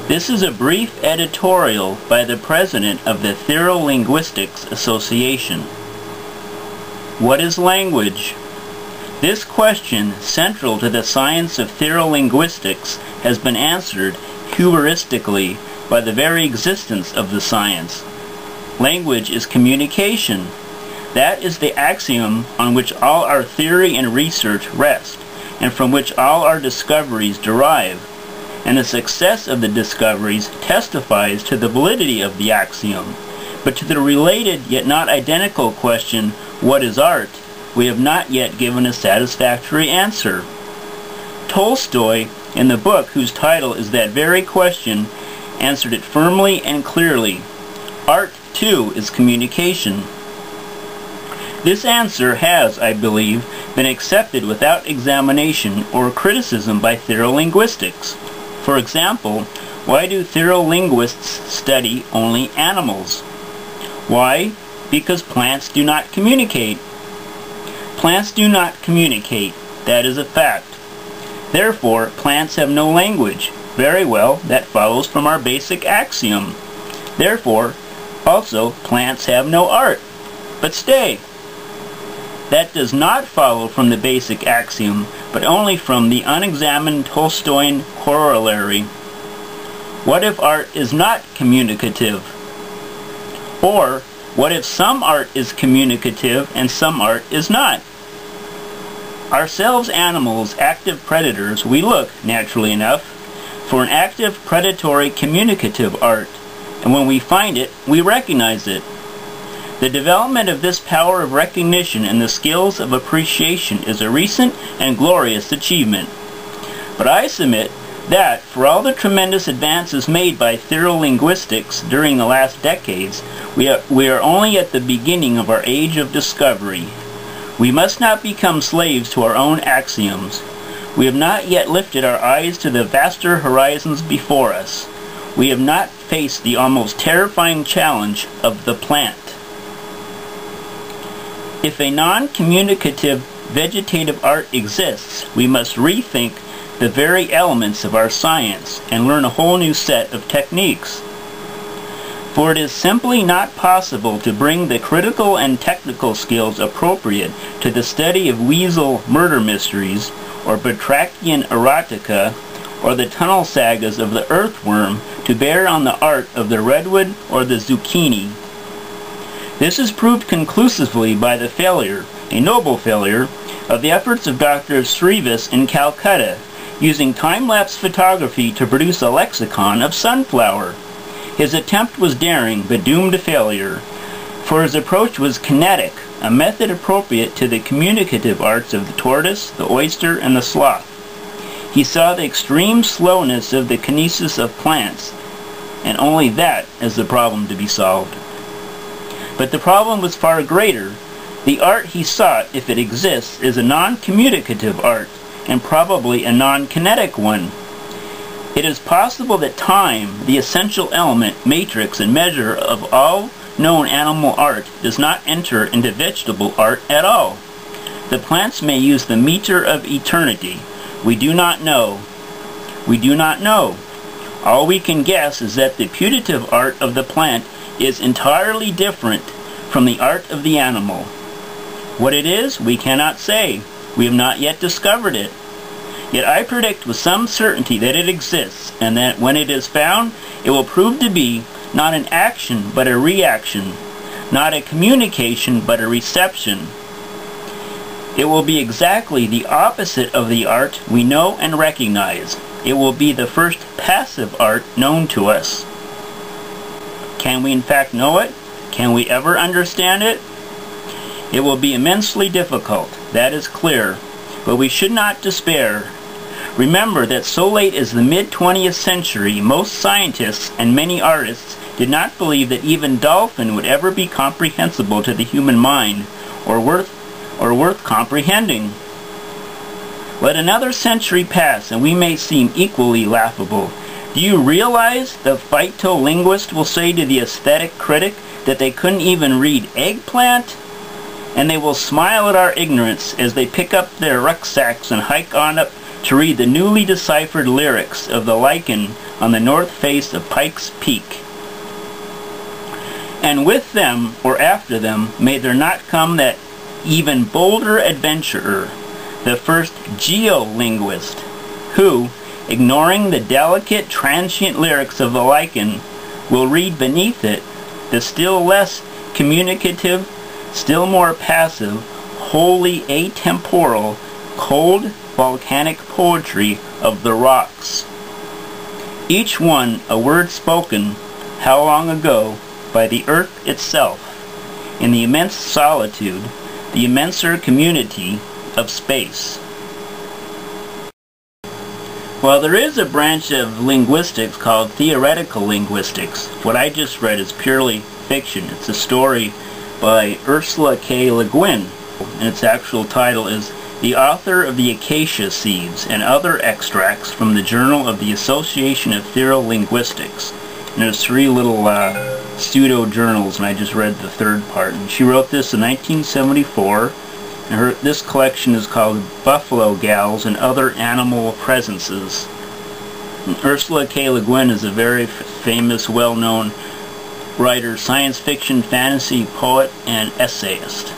This is a brief editorial by the president of the Therolinguistics Association. What is language? This question, central to the science of therolinguistics, has been answered heuristically by the very existence of the science. Language is communication. That is the axiom on which all our theory and research rest, and from which all our discoveries derive. And the success of the discoveries testifies to the validity of the axiom. But to the related yet not identical question, what is art, we have not yet given a satisfactory answer. Tolstoy, in the book whose title is that very question, answered it firmly and clearly. Art, too, is communication. This answer has, I believe, been accepted without examination or criticism by therolinguistics. For example, why do therolinguists study only animals? Why? Because plants do not communicate. Plants do not communicate. That is a fact. Therefore, plants have no language. Very well, that follows from our basic axiom. Therefore, also, plants have no art. But stay. That does not follow from the basic axiom, but only from the unexamined Tolstoyan corollary. What if art is not communicative? Or, what if some art is communicative and some art is not? Ourselves animals, active predators, we look, naturally enough, for an active predatory communicative art, and when we find it, we recognize it. The development of this power of recognition and the skills of appreciation is a recent and glorious achievement. But I submit that, for all the tremendous advances made by therolinguistics during the last decades, we are only at the beginning of our age of discovery. We must not become slaves to our own axioms. We have not yet lifted our eyes to the vaster horizons before us. We have not faced the almost terrifying challenge of the plant. If a non-communicative vegetative art exists, we must rethink the very elements of our science and learn a whole new set of techniques. For it is simply not possible to bring the critical and technical skills appropriate to the study of weasel murder mysteries, or batrachian erotica, or the tunnel sagas of the earthworm to bear on the art of the redwood or the zucchini. This is proved conclusively by the failure, a noble failure, of the efforts of Dr. Srivas in Calcutta, using time-lapse photography to produce a lexicon of sunflower. His attempt was daring, but doomed to failure, for his approach was kinetic, a method appropriate to the communicative arts of the tortoise, the oyster, and the sloth. He saw the extreme slowness of the kinesis of plants, and only that as the problem to be solved. But the problem was far greater. The art he sought, if it exists, is a non-communicative art, and probably a non-kinetic one. It is possible that time, the essential element, matrix, and measure of all known animal art, does not enter into vegetable art at all. The plants may use the meter of eternity. We do not know. We do not know. All we can guess is that the putative art of the plant is entirely different from the art of the animal. What it is, we cannot say. We have not yet discovered it. Yet I predict with some certainty that it exists, and that when it is found, it will prove to be not an action but a reaction, not a communication but a reception. It will be exactly the opposite of the art we know and recognize. It will be the first passive art known to us. Can we in fact know it? Can we ever understand it? It will be immensely difficult, that is clear, but we should not despair. Remember that so late as the mid-20th century, most scientists and many artists did not believe that even dolphin would ever be comprehensible to the human mind, or worth comprehending. Let another century pass and we may seem equally laughable. Do you realize the phytolinguist will say to the aesthetic critic that they couldn't even read eggplant? And they will smile at our ignorance as they pick up their rucksacks and hike on up to read the newly deciphered lyrics of the lichen on the north face of Pike's Peak. And with them, or after them, may there not come that even bolder adventurer, the first geolinguist, who, ignoring the delicate, transient lyrics of the lichen, will read beneath it the still less communicative, still more passive, wholly atemporal, cold, volcanic poetry of the rocks. Each one a word spoken, how long ago, by the earth itself, in the immense solitude, the immenser community of space. While there is a branch of linguistics called theoretical linguistics, what I just read is purely fiction. It's a story by Ursula K. LeGuin, and its actual title is The Author of the Acacia Seeds and Other Extracts from the Journal of the Association of Therolinguistics. And there's 3 little pseudo-journals, and I just read the 3rd part. And she wrote this in 1974, and this collection is called Buffalo Gals and Other Animal Prescences. And Ursula K. LeGuin is a very famous, well-known writer, science fiction, fantasy, poet, and essayist.